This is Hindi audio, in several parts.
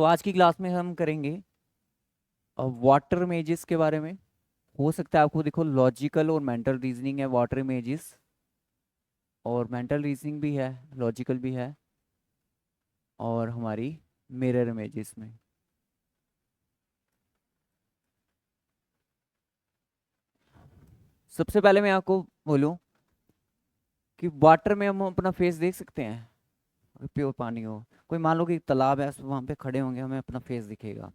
आज की क्लास में हम करेंगे वाटर इमेजेस के बारे में। हो सकता है आपको देखो लॉजिकल और मेंटल रीजनिंग है वाटर इमेजेस, और मेंटल रीजनिंग भी है, लॉजिकल भी है, और हमारी मिरर इमेजेस में। सबसे पहले मैं आपको बोलूं कि वाटर में हम अपना फेस देख सकते हैं। अगर प्योर पानी हो, कोई मान लो कि तालाब है, वहां पे खड़े होंगे, हमें अपना फेस दिखेगा।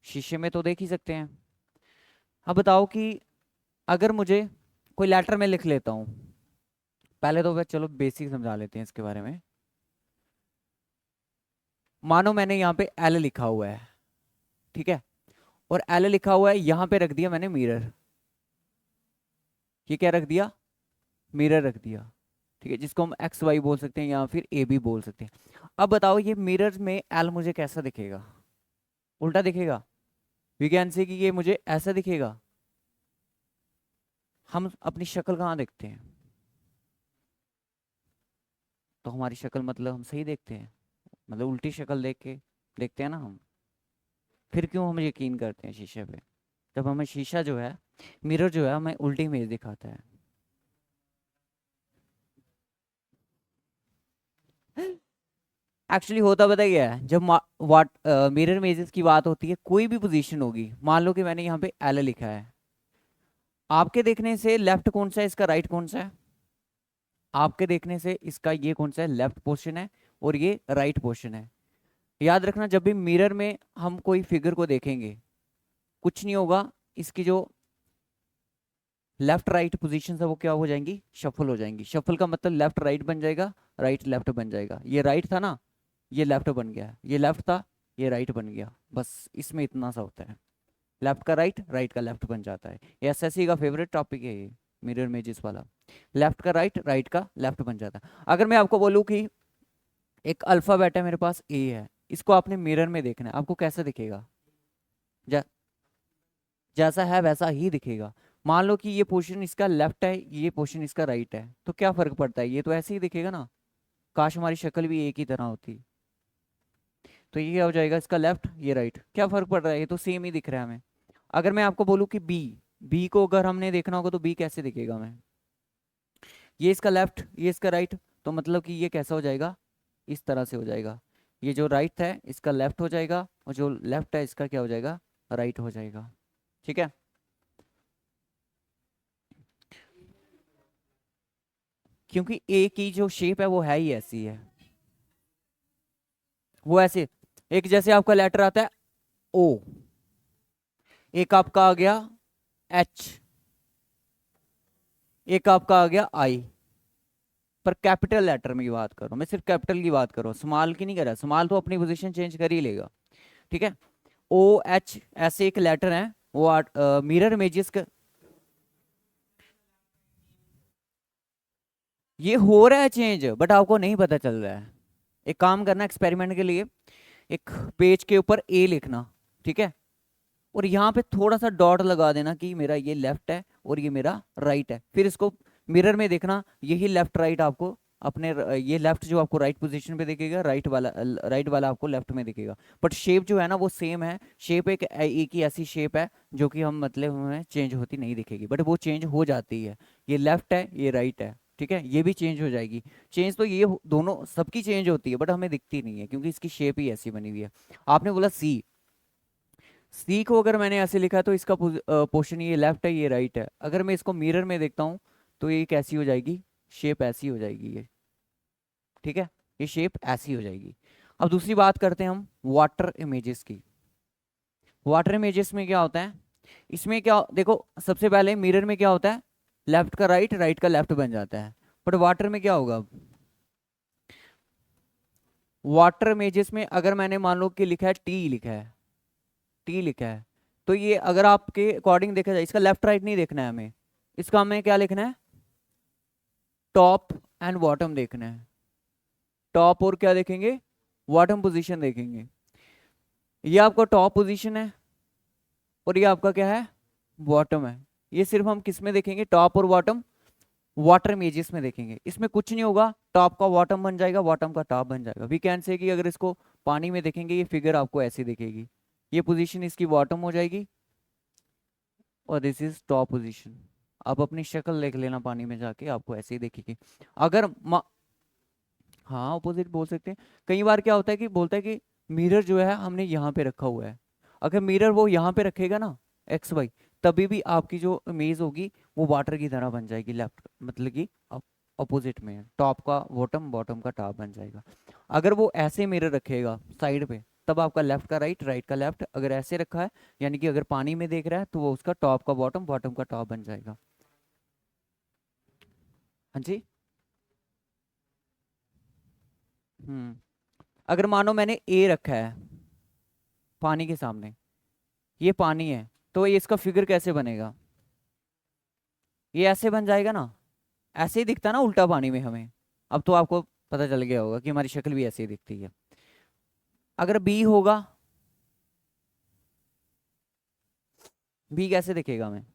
शीशे में तो देख ही सकते हैं। अब बताओ कि अगर मुझे कोई लेटर में लिख लेता हूँ, पहले तो चलो बेसिक समझा लेते हैं इसके बारे में। मानो मैंने यहाँ पे एल लिखा हुआ है, ठीक है, और एल लिखा हुआ है, यहाँ पे रख दिया मैंने मिरर। ये क्या रख दिया? मिरर रख दिया। ठीक है, जिसको हम एक्स वाई बोल सकते हैं या फिर ए बी बोल सकते हैं। अब बताओ ये मिरर में एल मुझे कैसा दिखेगा? उल्टा दिखेगा। वी कैन से कि ये मुझे ऐसा दिखेगा। हम अपनी शक्ल कहाँ देखते हैं? तो हमारी शक्ल मतलब हम सही देखते हैं, मतलब उल्टी शक्ल देख के देखते हैं ना हम। फिर क्यों हम यकीन करते हैं शीशे पे, जब हमें शीशा जो है, मिरर जो है, हमें उल्टी इमेज दिखाता है। एक्चुअली होता पता क्या है, जब वाट मिरर इमेजेस की बात होती है, कोई भी पोजीशन होगी, मान लो कि मैंने यहाँ पे एल लिखा है, आपके देखने से लेफ्ट कौन सा है, इसका राइट कौन सा है? आपके देखने से इसका ये कौन सा है, लेफ्ट पोर्शन है, और ये राइट पोर्शन है। याद रखना, जब भी मिरर में हम कोई फिगर को देखेंगे, कुछ नहीं होगा, इसकी जो लेफ्ट राइट पोजीशन है वो क्या हो जाएंगी, शफल हो जाएंगी। शफल का मतलब लेफ्ट राइट बन जाएगा, राइट लेफ्ट बन जाएगा। ये राइट था ना, ये लेफ्ट बन गया, ये लेफ्ट था, ये राइट बन गया। बस इसमें इतना सा होता है, लेफ्ट का राइट, राइट का लेफ्ट बन जाता है। ये एसएससी का फेवरेट टॉपिक है ये, मिरर इमेजेस वाला। लेफ्ट का राइट, राइट का लेफ्ट बन जाता है। अगर मैं आपको बोलूँ कि एक अल्फाबेट है मेरे पास, ए है, इसको आपने मिरर में देखना है, आपको कैसा दिखेगा? जा, जैसा है वैसा ही दिखेगा। मान लो कि ये पोर्शन इसका लेफ्ट है, ये पोर्शन इसका राइट है, तो क्या फर्क पड़ता है? ये तो ऐसे ही दिखेगा ना। काश हमारी शक्ल भी एक ही तरह होती। तो ये क्या हो जाएगा, इसका लेफ्ट, ये राइट, क्या फर्क पड़ रहा है? ये तो सेम ही दिख रहा है हमें। अगर मैं आपको बोलूँ कि बी, बी को अगर हमने देखना होगा तो बी कैसे दिखेगा हमें? ये इसका लेफ्ट, ये इसका राइट, तो मतलब कि ये कैसा हो जाएगा, इस तरह से हो जाएगा। ये जो राइट है इसका लेफ्ट हो जाएगा, और जो लेफ्ट है इसका क्या हो जाएगा, राइट हो जाएगा। ठीक है। क्योंकि ए की जो शेप है वो है ही ऐसी है, वो ऐसे। एक जैसे आपका लेटर आता है ओ, एक आपका आ गया एच, एक आपका आ गया आई। पर कैपिटल लेटर में की बात करो, मैं सिर्फ कैपिटल की बात करूँ, स्मॉल की नहीं कर रहा। स्मॉल तो अपनी पोजीशन चेंज कर ही लेगा। ठीक है। ओ एच ऐसे एक लेटर है, वो मिरर इमेजेस का। ये हो रहा है चेंज, बट आपको नहीं पता चल रहा है। एक काम करना एक्सपेरिमेंट के लिए, एक पेज के ऊपर ए लिखना, ठीक है, और यहाँ पे थोड़ा सा डॉट लगा देना कि मेरा ये लेफ्ट है और ये मेरा राइट है। फिर इसको मिरर में देखना, यही लेफ्ट राइट आपको ये लेफ्ट जो आपको राइट पोजीशन पे दिखेगा, राइट वाला आपको लेफ्ट में दिखेगा। बट शेप जो है ना वो सेम है। शेप एक ही ऐसी शेप है जो कि हम मतलब हमें चेंज होती नहीं दिखेगी, बट वो चेंज हो जाती है। ये लेफ्ट है, ये राइट है, ठीक है, ये भी चेंज हो जाएगी। चेंज तो ये दोनों सबकी चेंज होती है, बट हमें दिखती नहीं है क्योंकि इसकी शेप ही ऐसी बनी हुई है। आपने बोला सी, सी को अगर मैंने ऐसे लिखा तो इसका पोर्शन ये लेफ्ट है, ये राइट है। अगर मैं इसको मिरर में देखता हूँ तो ये कैसी हो जाएगी, शेप ऐसी हो जाएगी ये। ठीक है, ये शेप ऐसी हो जाएगी। अब दूसरी बात करते हैं हम वाटर इमेजेस की। वाटर इमेजेस में क्या होता है, इसमें क्या देखो, सबसे पहले मिरर में क्या होता है, लेफ्ट का राइट, राइट का लेफ्ट बन जाता है। बट वाटर में क्या होगा अब? वाटर इमेजेस में अगर मैंने मान लो कि लिखा है टी, लिखा है टी, लिखा है, तो ये अगर आपके अकॉर्डिंग देखा जाए, इसका लेफ्ट राइट नहीं देखना है हमें, इसका हमें क्या लिखना है, टॉप एंड बॉटम देखना है। टॉप और क्या देखेंगे, बॉटम पोजीशन देखेंगे। ये आपका टॉप पोजीशन है और ये आपका क्या है, बॉटम है। ये सिर्फ हम किस में देखेंगे, टॉप और बॉटम, वाटर इमेजेस में देखेंगे, इसमें कुछ नहीं होगा, टॉप का बॉटम बन जाएगा, बॉटम का टॉप बन जाएगा। वी कैन से कि अगर इसको पानी में देखेंगे ये फिगर आपको ऐसी दिखेगी, ये पोजीशन इसकी बॉटम हो जाएगी और दिस इज टॉप पोजीशन। आप अपनी शक्ल देख लेना पानी में जाके, आपको ऐसे ही दिखेगी। अगर हाँ ऑपोजिट बोल सकते हैं। कई बार क्या होता है कि बोलता है कि मिरर जो है हमने यहाँ पे रखा हुआ है, अगर मिरर वो यहाँ पे रखेगा ना एक्स वाई, तभी भी आपकी जो इमेज होगी वो वाटर की तरह बन जाएगी, लेफ्ट मतलब कि अपोजिट में, टॉप का बॉटम, बॉटम का टॉप बन जाएगा। अगर वो ऐसे मिरर रखेगा साइड पे, तब आपका लेफ्ट का राइट, राइट का लेफ्ट। अगर ऐसे रखा है यानी कि अगर पानी में देख रहा है तो वो उसका टॉप का बॉटम, बॉटम का टॉप बन जाएगा। हाँ जी। अगर मानो मैंने ए रखा है पानी के सामने, ये पानी है, तो ये इसका फिगर कैसे बनेगा? ये ऐसे बन जाएगा ना, ऐसे ही दिखता ना उल्टा पानी में हमें। अब तो आपको पता चल गया होगा कि हमारी शक्ल भी ऐसे ही दिखती है। अगर बी होगा, बी कैसे दिखेगा हमें?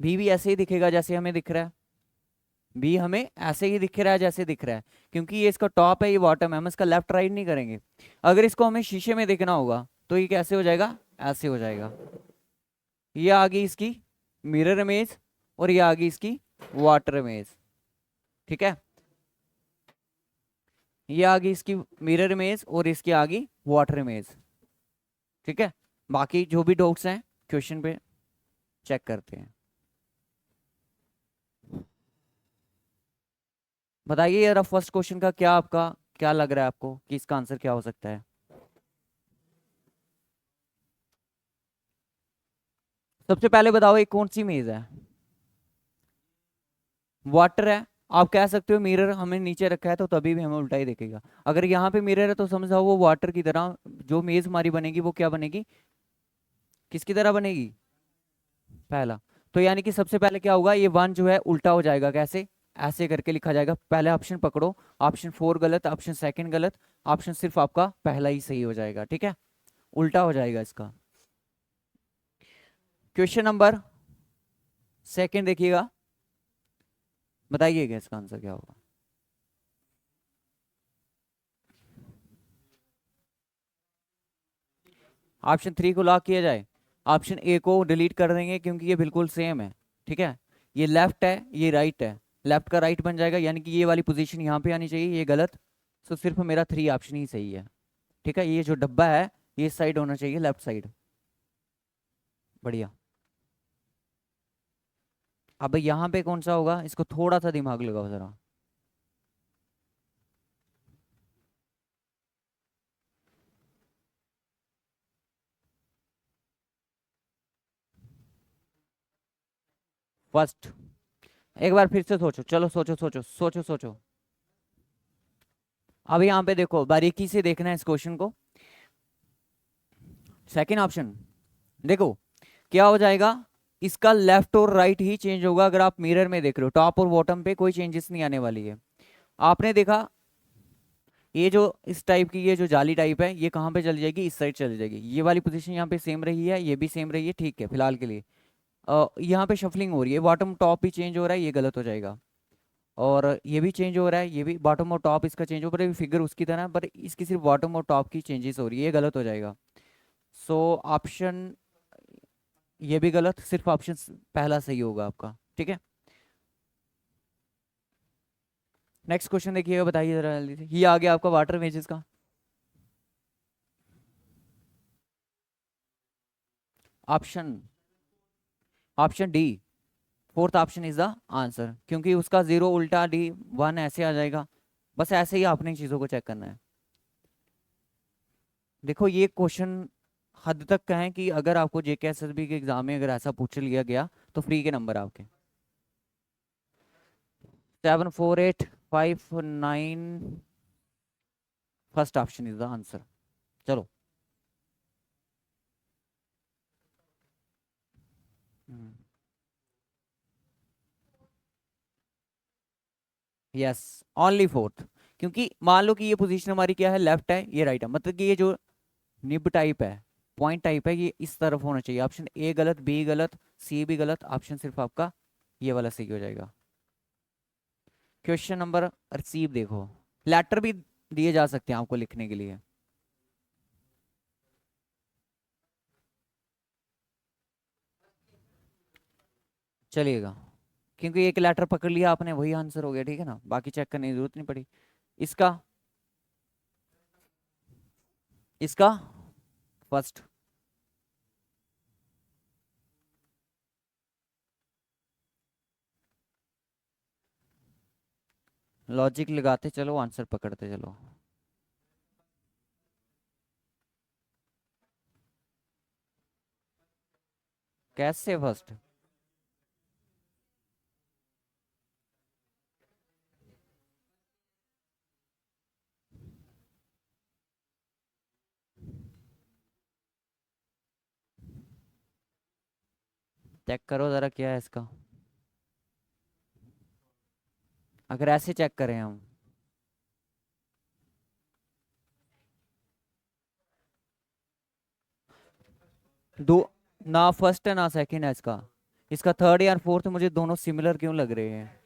बी भी ऐसे ही दिखेगा जैसे हमें दिख रहा है, बी हमें ऐसे ही दिख रहा है जैसे दिख रहा है, क्योंकि ये इसका टॉप है, ये बॉटम है, हम इसका लेफ्ट राइट नहीं करेंगे। अगर इसको हमें शीशे में देखना होगा तो ये कैसे हो जाएगा? ऐसे हो जाएगा। ये आ गई इसकी मिरर इमेज और ये आ गई इसकी वाटर इमेज, ठीक है। ये आ गई इसकी मिरर इमेज और इसकी आ गई वाटर इमेज, ठीक है। बाकी जो भी डाउट्स हैं क्वेश्चन पे चेक करते हैं। बताइए यार फर्स्ट क्वेश्चन का क्या आपका क्या लग रहा है आपको कि इसका आंसर क्या हो सकता है? सबसे पहले बताओ ये कौन सी इमेज है? वाटर है। आप कह सकते हो मिरर हमें नीचे रखा है तो तभी भी हमें उल्टा ही दिखेगा। अगर यहाँ पे मिरर है तो समझाओ वो वाटर की तरह जो इमेज हमारी बनेगी वो क्या बनेगी, किसकी तरह बनेगी? पहला। तो यानी कि सबसे पहले क्या होगा, ये वन जो है उल्टा हो जाएगा, कैसे? ऐसे करके लिखा जाएगा। पहले ऑप्शन पकड़ो, ऑप्शन फोर गलत, ऑप्शन सेकंड गलत, ऑप्शन सिर्फ आपका पहला ही सही हो जाएगा, ठीक है। उल्टा हो जाएगा इसका। क्वेश्चन नंबर सेकंड देखिएगा, बताइएगा इसका आंसर क्या होगा। ऑप्शन थ्री को लॉक किया जाए, ऑप्शन ए को डिलीट कर देंगे क्योंकि ये बिल्कुल सेम है, ठीक है। ये लेफ्ट है, ये राइट है, लेफ्ट का राइट बन जाएगा यानी कि ये वाली पोजीशन यहाँ पे आनी चाहिए, ये गलत। तो सिर्फ मेरा थ्री ऑप्शन ही सही है, ठीक है। ये जो डब्बा है ये साइड होना चाहिए, लेफ्ट साइड। बढ़िया। अब यहाँ पे कौन सा होगा, इसको थोड़ा सा दिमाग लगाओ जरा। फर्स्ट, एक बार फिर से सोचो, चलो सोचो सोचो सोचो सोचो। अब यहाँ पे देखो, बारीकी से देखना है इस क्वेश्चन को। सेकंड ऑप्शन देखो क्या हो जाएगा, इसका लेफ्ट और राइट ही चेंज होगा। अगर आप मिरर में देख रहे हो टॉप और बॉटम पे कोई चेंजेस नहीं आने वाली है। आपने देखा ये जो इस टाइप की ये जो जाली टाइप है ये कहाँ पे चली जाएगी, इस साइड चली जाएगी। ये वाली पोजीशन यहाँ पे सेम रही है, ये भी सेम रही है, ठीक है फिलहाल के लिए। यहाँ पे शफलिंग हो रही है, बॉटम टॉप भी चेंज हो रहा है, ये गलत हो जाएगा। और ये भी चेंज हो रहा है, ये भी बॉटम और टॉप इसका चेंज हो रहा है, फिगर उसकी तरह पर इसकी सिर्फ बॉटम और टॉप की चेंजेस हो रही है, ये गलत हो जाएगा। सो ऑप्शन ये भी गलत, सिर्फ ऑप्शन पहला सही होगा आपका, ठीक है। नेक्स्ट क्वेश्चन देखिएगा, बताइए जरा जल्दी से। ये आ गया आपका वाटर इमेजेस का। Option option D, fourth option is the answer, क्योंकि उसका जीरो उल्टा डी वन ऐसे आ जाएगा। बस ऐसे ही आपने चीज़ों को चेक करना है। देखो ये क्वेश्चन हद तक का है कि अगर आपको जेके एसएसबी के एग्जाम में अगर ऐसा पूछ लिया गया तो फ्री के नंबर आपके। 74859, first option is the answer. चलो। Yes, only fourth. क्योंकि मान लो कि ये पोजीशन हमारी क्या है, लेफ्ट है, ये राइट है, मतलब कि ये जो निब टाइप है, पॉइंट टाइप है, ये इस तरफ होना चाहिए। ऑप्शन ए गलत, बी गलत, सी भी गलत, ऑप्शन सिर्फ आपका ये वाला सही हो जाएगा। क्वेश्चन नंबर रिसीव देखो, लेटर भी दिए जा सकते हैं आपको लिखने के लिए। चलिएगा, क्योंकि एक लेटर पकड़ लिया आपने वही आंसर हो गया, ठीक है ना, बाकी चेक करने की जरूरत नहीं पड़ी। इसका इसका फर्स्ट। लॉजिक लगाते चलो, आंसर पकड़ते चलो। कैसे फर्स्ट? चेक करो जरा क्या है इसका। अगर ऐसे चेक करें हम, दो, ना फर्स्ट है ना सेकंड है इसका। इसका थर्ड या फोर्थ मुझे दोनों सिमिलर क्यों लग रहे हैं?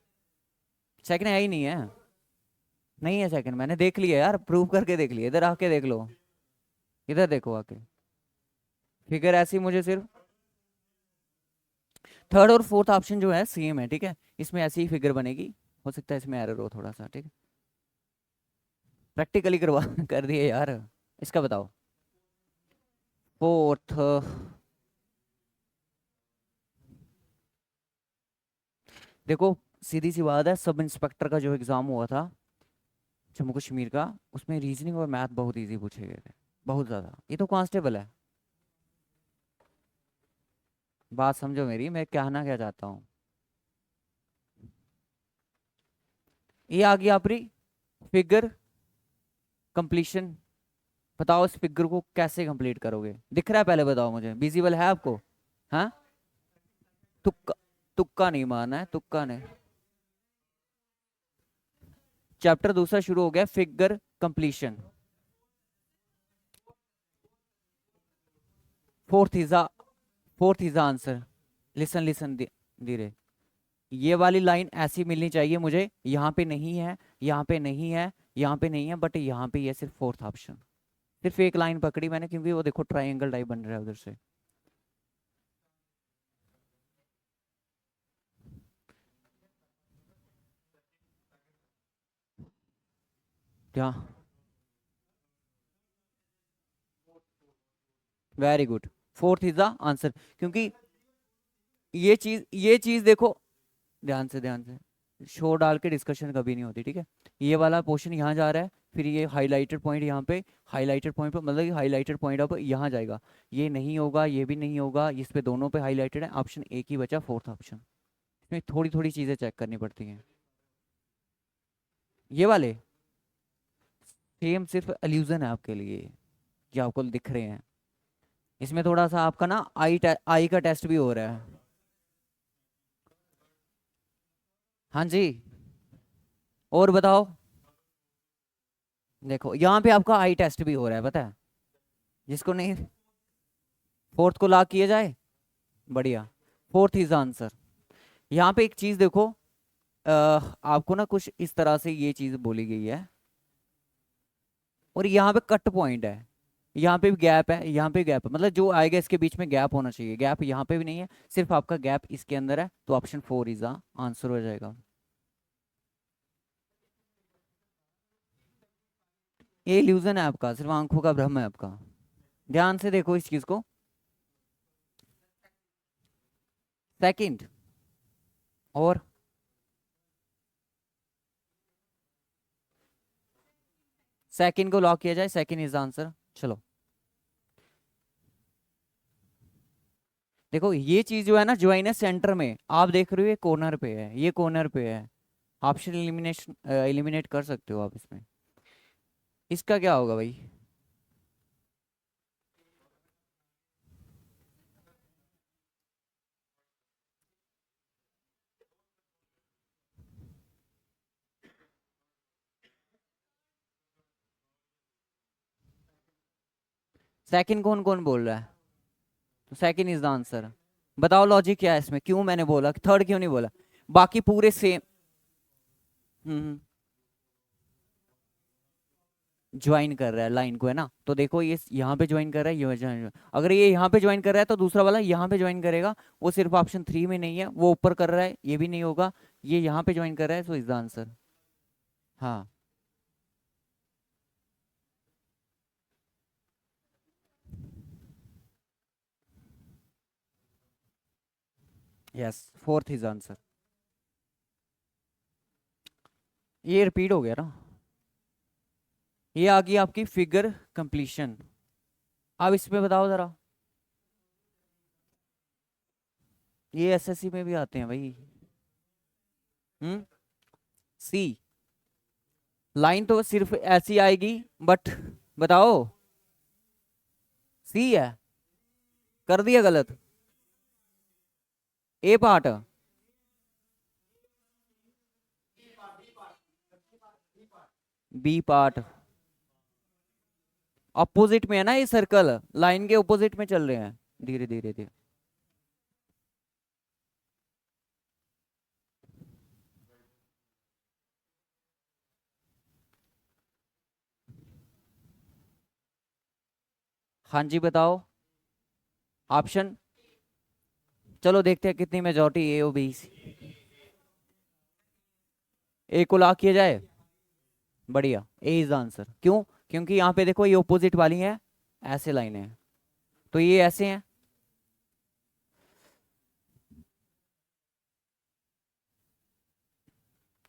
सेकंड है ही नहीं है। नहीं है सेकंड, मैंने देख लिया यार, प्रूव करके देख लिया, इधर आके देख लो, इधर देखो आके। फिगर ऐसी मुझे सिर्फ थर्ड और फोर्थ ऑप्शन जो है सेम है, ठीक है, इसमें ऐसी ही फिगर बनेगी। हो सकता है इसमें एरर हो थोड़ा सा, ठीक है। प्रैक्टिकली करवा कर दिए यार। इसका बताओ। फोर्थ, देखो सीधी सी बात है, सब इंस्पेक्टर का जो एग्जाम हुआ था जम्मू कश्मीर का, उसमें रीजनिंग और मैथ बहुत इजी पूछे गए थे, बहुत ज्यादा। ये तो कांस्टेबल है। बात समझो मेरी, मैं कहना क्या चाहता हूँ। ये आ गई आपकी फिगर कंप्लीशन। बताओ इस फिगर को कैसे कंप्लीट करोगे, दिख रहा है पहले बताओ मुझे, विजिबल है आपको? हाँ, तुक्का, तुक्का नहीं मारना है, तुक्का नहीं। चैप्टर दूसरा शुरू हो गया, figure completion. Fourth is the fourth is the answer. Listen listen धीरे। ये वाली लाइन ऐसी मिलनी चाहिए मुझे, यहाँ पे नहीं है, यहाँ पे नहीं है, यहाँ पे नहीं है, बट यहाँ पे ये सिर्फ फोर्थ ऑप्शन। सिर्फ एक लाइन पकड़ी मैंने, क्योंकि वो देखो ट्राइंगल टाइप बन रहा है उधर से। क्या? Very good, fourth is the answer. क्योंकि ये चीज देखो, ध्यान से ध्यान से, शो डाल के डिस्कशन कभी नहीं होती, ठीक है। ये वाला पोर्शन यहाँ जा रहा है, फिर ये हाइलाइटेड पॉइंट यहाँ पे, हाइलाइटेड पॉइंट पे मतलब कि हाइलाइटेड पॉइंट अब यहाँ जाएगा। ये नहीं होगा, ये भी नहीं होगा, इस पे दोनों पे हाईलाइटेड है, ऑप्शन एक ही बचा, फोर्थ ऑप्शन। इसमें थोड़ी थोड़ी चीजें चेक करनी पड़ती हैं। ये वाले सेम सिर्फ एल्यूजन है आपके लिए, जो आपको दिख रहे हैं। इसमें थोड़ा सा आपका ना आई का टेस्ट भी हो रहा है। हाँ जी, और बताओ। देखो यहाँ पे आपका आई टेस्ट भी हो रहा है, पता है, जिसको नहीं। फोर्थ को लॉक किया जाए, बढ़िया, फोर्थ इज आंसर। यहाँ पे एक चीज देखो, आपको ना कुछ इस तरह से ये चीज बोली गई है, और यहाँ पे कट पॉइंट है, यहाँ पे भी गैप है, यहाँ पे गैप है, मतलब जो आएगा इसके बीच में गैप होना चाहिए, गैप यहाँ पे भी नहीं है, सिर्फ आपका गैप इसके अंदर है, तो ऑप्शन फोर इज आंसर हो जाएगा। ये इल्यूजन है आपका, सिर्फ आंखों का भ्रम है आपका। ध्यान से देखो इस चीज को। सेकंड, और सेकंड को लॉक किया जाए, सेकंड इज आंसर। चलो देखो, ये चीज जो है ना, ज्वाइन है सेंटर में, आप देख रहे हो ये कॉर्नर पे है, ये कॉर्नर पे है। ऑप्शन एलिमिनेशन एलिमिनेट कर सकते हो आप इसमें। इसका क्या होगा भाई? सेकंड कौन कौन बोल रहा है? तो सेकंड इज द आंसर। बताओ लॉजिक क्या है इसमें, क्यों मैंने बोला, थर्ड क्यों नहीं बोला? बाकी पूरे सेम। हम्म। ज्वाइन कर रहा है लाइन को, है ना, तो देखो ये यहाँ पे ज्वाइन कर रहा है, ये अगर ये यहाँ पे ज्वाइन कर रहा है तो दूसरा वाला यहाँ पे ज्वाइन करेगा। वो सिर्फ ऑप्शन 3 में नहीं है, वो ऊपर कर रहा है, ये भी नहीं होगा। ये यहाँ पे ज्वाइन कर रहा है, सो इज द आंसर। हाँ। Yes, fourth is answer. ये रिपीट हो गया ना। ये आ गई आपकी फिगर कंप्लीशन। अब इसमें बताओ जरा। ये एसएससी में भी आते हैं भाई। हम्म। सी। लाइन तो सिर्फ ऐसी आएगी, बट बताओ। सी है। कर दिया गलत। A part. B part. Opposite में है ना, ये सर्कल लाइन के अपोजिट में चल रहे हैं, धीरे धीरे धीरे। हाँ जी बताओ। ऑप्शन। चलो देखते हैं कितनी मेजोरिटी ए और बी। ए को लॉक किया जाए। बढ़िया, ए इज आंसर। क्यों? क्योंकि यहाँ पे देखो ये ओपोजिट वाली है, ऐसे लाइनें हैं, तो ये ऐसे हैं।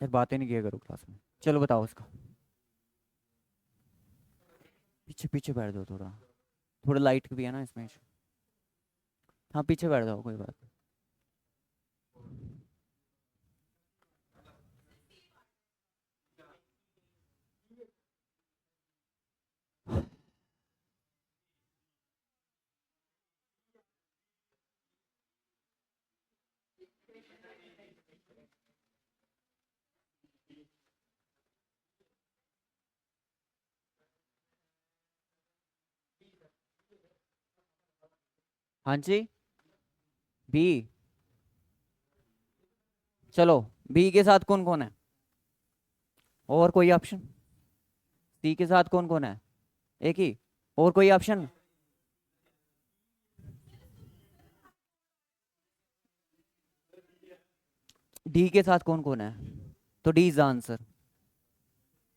यार बातें नहीं किया करो क्लास में। चलो बताओ इसका। पीछे पीछे बैठ जाओ थोड़ा। थोड़ा लाइट भी है ना इसमें। हाँ पीछे बैठ जाओ, कोई बात नहीं। हाँ जी। बी। चलो, बी के साथ कौन कौन है? और कोई ऑप्शन? सी के साथ कौन कौन है? एक ही। और कोई ऑप्शन? डी के साथ कौन कौन है? तो डी इज आंसर।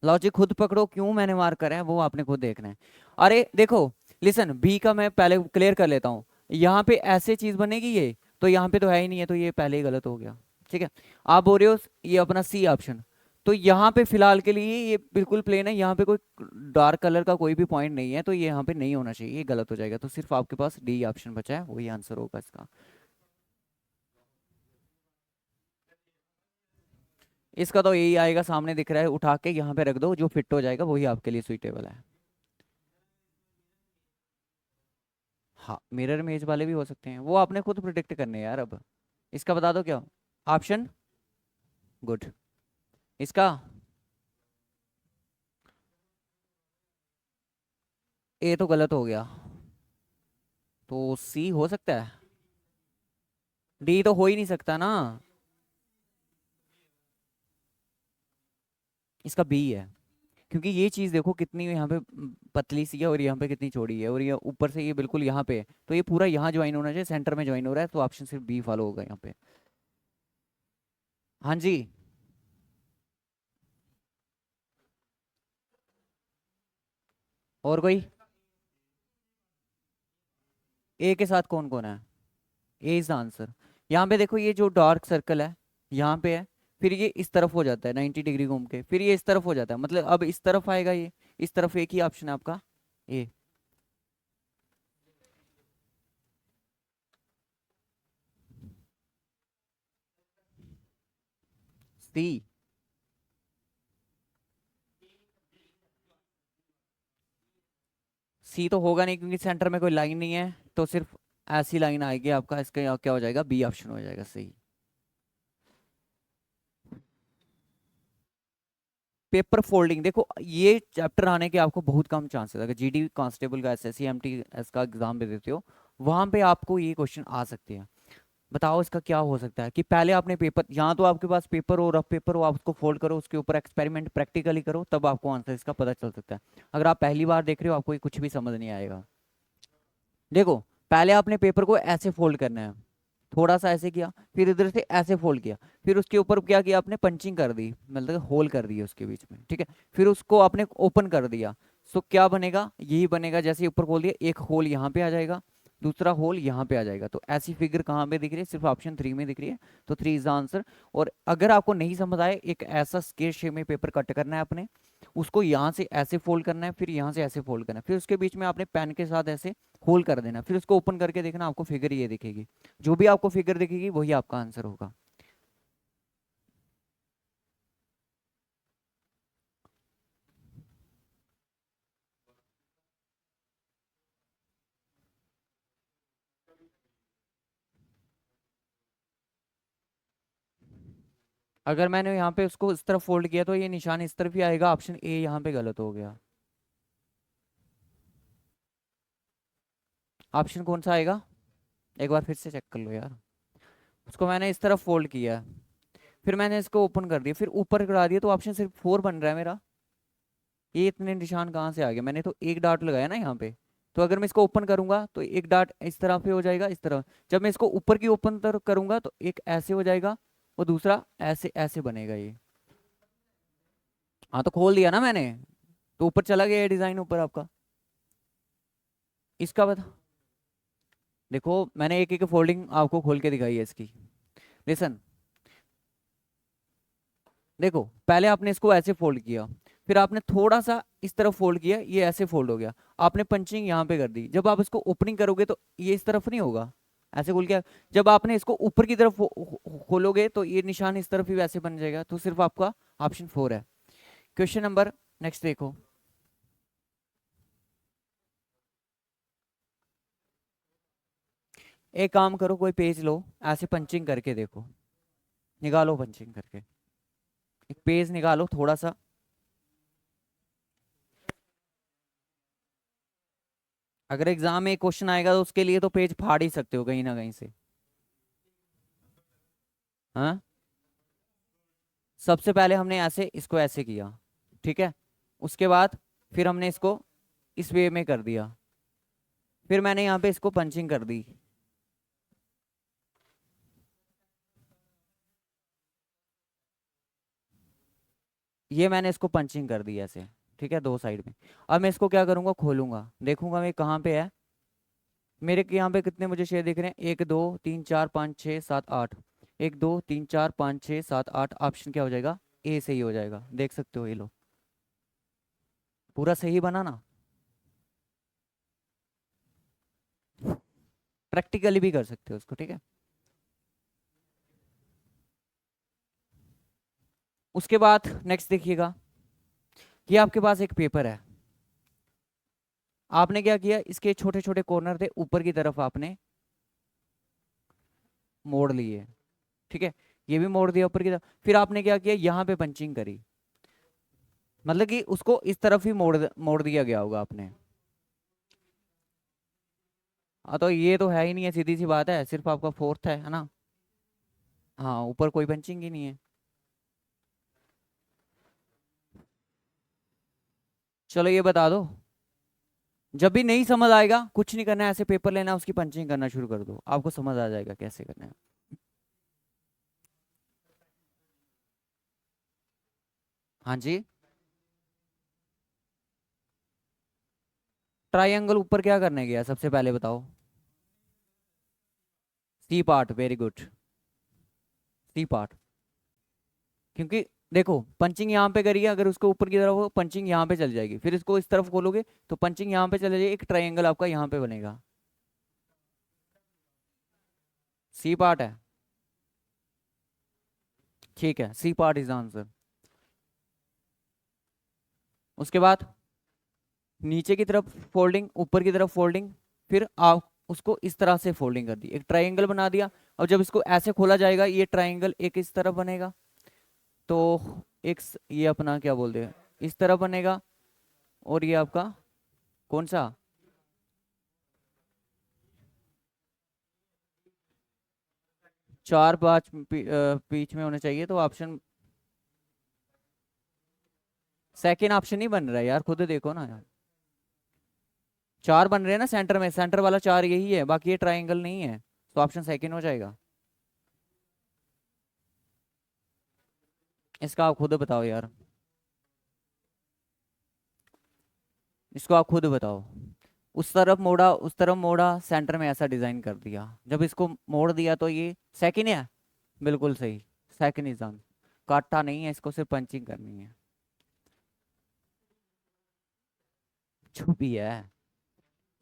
लॉजिक खुद पकड़ो, क्यों मैंने मार्क करा है वो आपने खुद देखना है। अरे देखो, लिसन, बी का मैं पहले क्लियर कर लेता हूँ। यहाँ पे ऐसे चीज बनेगी ये, तो यहाँ पे तो है ही नहीं है, तो ये पहले ही गलत हो गया। ठीक है। आप बोल रहे हो ये अपना सी ऑप्शन, तो यहाँ पे फिलहाल के लिए ये बिल्कुल प्लेन है, यहाँ पे कोई डार्क कलर का कोई भी पॉइंट नहीं है, तो ये यहाँ पे नहीं होना चाहिए, ये गलत हो जाएगा। तो सिर्फ आपके पास डी ऑप्शन बचा है, वही आंसर होगा इसका। इसका तो यही आएगा, सामने दिख रहा है, उठा के यहाँ पे रख दो, जो फिट हो जाएगा वही आपके लिए सुइटेबल है। हाँ, मिरर इमेज वाले भी हो सकते हैं, वो आपने खुद प्रिडिक्ट करने हैं यार अब। इसका बता दो क्या ऑप्शन। गुड। इसका ए तो गलत हो गया, तो सी हो सकता है। डी तो हो ही नहीं सकता ना। इसका बी है। क्योंकि ये चीज देखो कितनी यहाँ पे पतली सी है, और यहाँ पे कितनी चौड़ी है, और ये ऊपर से ये बिल्कुल यहाँ पे है, तो ये पूरा यहाँ ज्वाइन होना चाहिए, सेंटर में ज्वाइन हो रहा है, तो ऑप्शन सिर्फ बी फॉलो होगा यहाँ पे। हाँ जी। और कोई? ए के साथ कौन कौन है? ए इज द आंसर। यहाँ पे देखो ये जो डार्क सर्कल है, यहाँ पे है, फिर ये इस तरफ हो जाता है 90 डिग्री घूम के, फिर ये इस तरफ हो जाता है, मतलब अब इस तरफ आएगा ये। इस तरफ एक ही ऑप्शन है आपका, ए। सी। सी तो होगा नहीं, क्योंकि सेंटर में कोई लाइन नहीं है, तो सिर्फ ऐसी लाइन आएगी आपका, इसका क्या हो जाएगा, बी ऑप्शन हो जाएगा सही। पेपर फोल्डिंग, देखो ये चैप्टर आने के आपको बहुत कम चांसेस, अगर जीडी कांस्टेबल का एसएससी एमटी एस का एग्जाम भी देते हो, वहां पे आपको ये क्वेश्चन आ सकते हैं। बताओ इसका क्या हो सकता है कि पहले आपने पेपर, यहाँ तो आपके पास पेपर हो, रफ पेपर हो, आप उसको फोल्ड करो, उसके ऊपर एक्सपेरिमेंट प्रैक्टिकली करो, तब आपको आंसर इसका पता चल सकता है। अगर आप पहली बार देख रहे हो आपको ये कुछ भी समझ नहीं आएगा। देखो, पहले आपने पेपर को ऐसे फोल्ड करना है, थोड़ा सा ऐसे किया, फिर इधर से ऐसे फोल्ड किया, फिर उसके ऊपर क्या किया आपने, पंचिंग कर दी, मतलब होल कर दिया उसके बीच में, ठीक है। फिर उसको आपने ओपन कर दिया, सो क्या बनेगा, यही बनेगा, जैसे ऊपर खोल दिया, एक होल यहाँ पे आ जाएगा, दूसरा होल यहाँ पे आ जाएगा। तो ऐसी फिगर कहाँ पे दिख रही है, सिर्फ ऑप्शन 3 में दिख रही है। तो 3 इज द आंसर। और अगर आपको नहीं समझ आए, एक ऐसा स्केयर शेप में पेपर कट करना है अपने, उसको यहाँ से ऐसे फोल्ड करना है, फिर यहाँ से ऐसे फोल्ड करना है, फिर उसके बीच में आपने पेन के साथ ऐसे होल कर देना, फिर उसको ओपन करके देखना, आपको फिगर ये दिखेगी। जो भी आपको फिगर दिखेगी वही आपका आंसर होगा। अगर मैंने यहाँ पे उसको इस तरफ फोल्ड किया तो ये निशान इस तरफ ही आएगा, ऑप्शन ए यहाँ पे गलत हो गया। ऑप्शन कौन सा आएगा, एक बार फिर से चेक कर लो यार। उसको मैंने इस तरफ फोल्ड किया, फिर मैंने इसको ओपन कर दिया, फिर ऊपर करा दिया, तो ऑप्शन सिर्फ 4 बन रहा है मेरा। ये इतने निशान कहाँ से आ गए, मैंने तो एक डॉट लगाया ना यहाँ पे। तो अगर मैं इसको ओपन करूंगा तो एक डॉट इस तरह पे हो जाएगा, इस तरह। जब मैं इसको ऊपर की ओपन तरफ करूंगा तो एक ऐसे हो जाएगा, और दूसरा ऐसे ऐसे बनेगा ये। हाँ तो खोल दिया ना मैंने, तो ऊपर चला गया ये डिजाइन ऊपर आपका। इसका बता, देखो मैंने एक एक फोल्डिंग आपको खोल के दिखाई है इसकी। लिसन, देखो पहले आपने इसको ऐसे फोल्ड किया, फिर आपने थोड़ा सा इस तरफ फोल्ड किया, ये ऐसे फोल्ड हो गया। आपने पंचिंग यहाँ पे कर दी, जब आप इसको ओपनिंग करोगे तो ये इस तरफ नहीं होगा, ऐसे खोल के। जब आपने इसको ऊपर की तरफ खोलोगे तो ये निशान इस तरफ ही वैसे बन जाएगा। तो सिर्फ आपका ऑप्शन 4 है। क्वेश्चन नंबर नेक्स्ट देखो। एक काम करो, कोई पेज लो, ऐसे पंचिंग करके देखो, निकालो पंचिंग करके, एक पेज निकालो थोड़ा सा। अगर एग्जाम में क्वेश्चन आएगा तो उसके लिए तो पेज फाड़ ही सकते हो कहीं ना कहीं से। हाँ, सबसे पहले हमने ऐसे इसको ऐसे किया, ठीक है। उसके बाद फिर हमने इसको इस वे में कर दिया, फिर मैंने यहाँ पे इसको पंचिंग कर दी। ये मैंने इसको पंचिंग कर दी ऐसे, ठीक है, दो साइड में। अब मैं इसको क्या करूँगा, खोलूंगा, देखूंगा मैं कहाँ पे है। मेरे के यहाँ पे कितने मुझे शेर दिख रहे हैं, 1 2 3 4 5 6 7 8। 1 2 3 4 5 6 7 8, ऑप्शन क्या हो जाएगा, ए सही हो जाएगा। देख सकते हो ये लो, पूरा सही बना ना। प्रैक्टिकली भी कर सकते हो उसको, ठीक है। उसके बाद नेक्स्ट देखिएगा, ये आपके पास एक पेपर है, आपने क्या किया, इसके छोटे छोटे कॉर्नर थे ऊपर की तरफ आपने मोड़ लिए, ठीक है। ये भी मोड़ दिया ऊपर की तरफ, फिर आपने क्या किया, यहाँ पे पंचिंग करी, मतलब कि उसको इस तरफ ही मोड़ मोड़ दिया गया होगा आपने। हाँ तो ये तो है ही नहीं है, सीधी सी बात है, सिर्फ आपका फोर्थ है ना। हाँ, ऊपर कोई पंचिंग ही नहीं है। चलो ये बता दो, जब भी नहीं समझ आएगा कुछ नहीं करना है, ऐसे पेपर लेना, उसकी पंचिंग करना शुरू कर दो, आपको समझ आ जाएगा कैसे करना है। हाँ जी। ट्राइंगल ऊपर क्या करने गया सबसे पहले बताओ। C part, very good, C part. क्योंकि देखो पंचिंग यहाँ पे करिए, अगर उसको ऊपर की तरफ हो पंचिंग यहाँ पे चल जाएगी, फिर इसको इस तरफ खोलोगे तो पंचिंग यहाँ पे चले जाएगी, एक ट्राइंगल आपका यहाँ पे बनेगा। सी पार्ट है, ठीक है, सी पार्ट इज आंसर। उसके बाद नीचे की तरफ फोल्डिंग, ऊपर की तरफ फोल्डिंग, फिर आप उसको इस तरह से फोल्डिंग कर दी, एक ट्राइंगल बना दिया। और जब इसको ऐसे खोला जाएगा ये ट्राइंगल एक इस तरफ बनेगा, तो एक ये अपना क्या बोलते हैं, इस तरफ बनेगा। और ये आपका कौन सा, 4 5 बीच में होने चाहिए, तो ऑप्शन सेकेंड ऑप्शन नहीं बन रहा है यार, खुद देखो ना यार। 4 बन रहे हैं ना सेंटर में, सेंटर वाला 4 यही है, बाकी ये ट्राइंगल नहीं है, तो ऑप्शन सेकेंड हो जाएगा। इसका आप खुद बताओ यार, इसको आप खुद बताओ। उस तरफ मोड़ा, उस तरफ मोड़ा, सेंटर में ऐसा डिजाइन कर दिया, जब इसको मोड़ दिया तो ये सेकंड है। बिल्कुल सही, सेकंड इज आंसर। काटा नहीं है इसको, सिर्फ पंचिंग करनी है। जो भी है,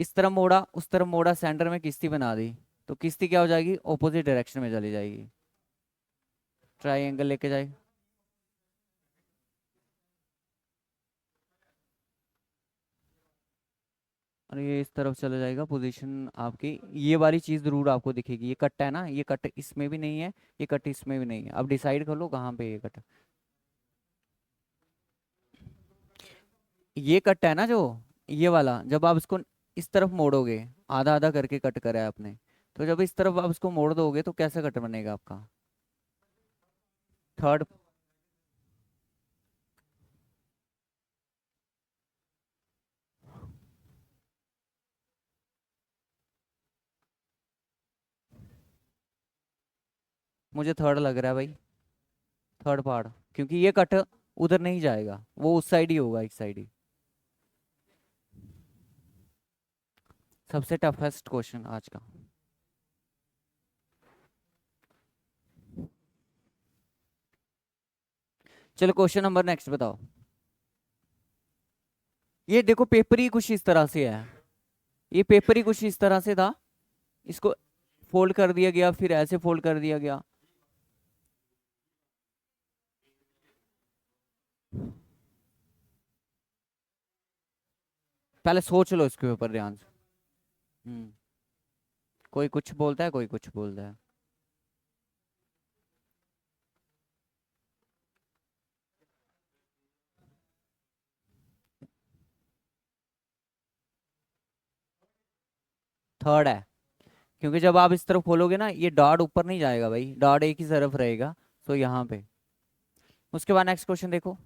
इस तरफ मोड़ा, उस तरफ मोड़ा, सेंटर में किस्ती बना दी, तो किस्ती क्या हो जाएगी, ऑपोजिट डायरेक्शन में चली जाएगी। ट्राइंगल लेके जाएगी, और ये इस तरफ चला जाएगा, पोजीशन आपकी ये वाली चीज जरूर आपको दिखेगी। ये कट है ना, ये कट इसमें भी नहीं है, ये कट इसमें भी नहीं है। अब डिसाइड कर लो कहाँ पे ये कट। ये कट है ना जो, ये वाला, जब आप इसको इस तरफ मोड़ोगे, आधा आधा करके कट करा है आपने, तो जब इस तरफ आप इसको मोड़ दोगे तो कैसा कट बनेगा आपका। थर्ड, मुझे थर्ड लग रहा है भाई, थर्ड पार्ट, क्योंकि ये कट उधर नहीं जाएगा, वो उस साइड ही होगा, एक साइड ही। सबसे टफेस्ट क्वेश्चन आज का। चलो क्वेश्चन नंबर नेक्स्ट बताओ। ये देखो पेपर ही कुछ इस तरह से है, ये पेपर ही कुछ इस तरह से था, इसको फोल्ड कर दिया गया, फिर ऐसे फोल्ड कर दिया गया। पहले सोच लो इसके ऊपर ध्यान से। हम्म, कोई कुछ बोलता है, कोई कुछ बोलता है। थर्ड है, क्योंकि जब आप इस तरफ खोलोगे ना, ये डॉट ऊपर नहीं जाएगा भाई, डॉट एक ही तरफ रहेगा, तो यहाँ पे। उसके बाद नेक्स्ट क्वेश्चन देखो,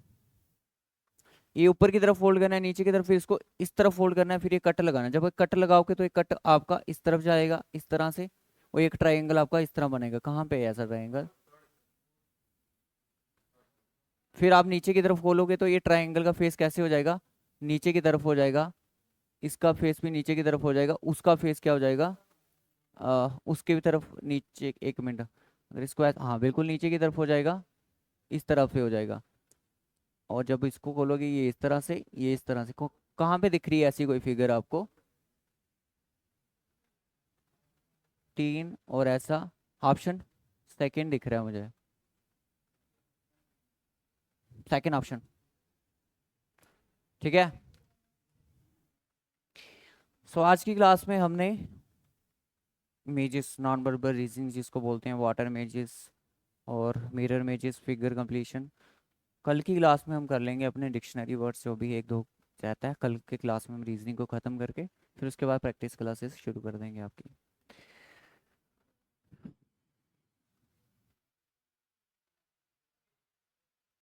ये ऊपर की तरफ फोल्ड करना है, नीचे की तरफ, फिर इसको इस तरफ फोल्ड करना है, फिर ये कट लगाना है। जब कट लगाओगे तो ये कट आपका इस तरफ जाएगा इस तरह से, और एक ट्राइंगल आपका इस तरह बनेगा। कहाँ पे है ऐसा ट्राइंगल, फिर आप नीचे की तरफ खोलोगे तो ये ट्राइंगल का फेस कैसे हो जाएगा, नीचे की तरफ हो जाएगा, इसका फेस भी नीचे की तरफ हो जाएगा, उसका फेस क्या हो जाएगा, उसके भी तरफ नीचे। एक मिनट, अगर इसको हाँ बिल्कुल नीचे की तरफ हो जाएगा, इस तरफ से हो जाएगा। और जब इसको खोलोगे, ये इस तरह से, ये इस तरह से। कहाँ पे दिख रही है ऐसी कोई फिगर आपको, 3 और ऐसा, ऑप्शन सेकंड दिख रहा है मुझे, सेकंड ऑप्शन। ठीक है, सो आज की क्लास में हमने इमेजेस, नॉन वर्बल रीजनिंग जिसको बोलते हैं, वाटर इमेजेस और मिरर इमेजेस, फिगर कंप्लीशन। कल की क्लास में हम कर लेंगे अपने डिक्शनरी वर्ड्स जो भी एक दो रहता है। कल के क्लास में हम रीजनिंग को ख़त्म करके फिर उसके बाद प्रैक्टिस क्लासेस शुरू कर देंगे आपकी।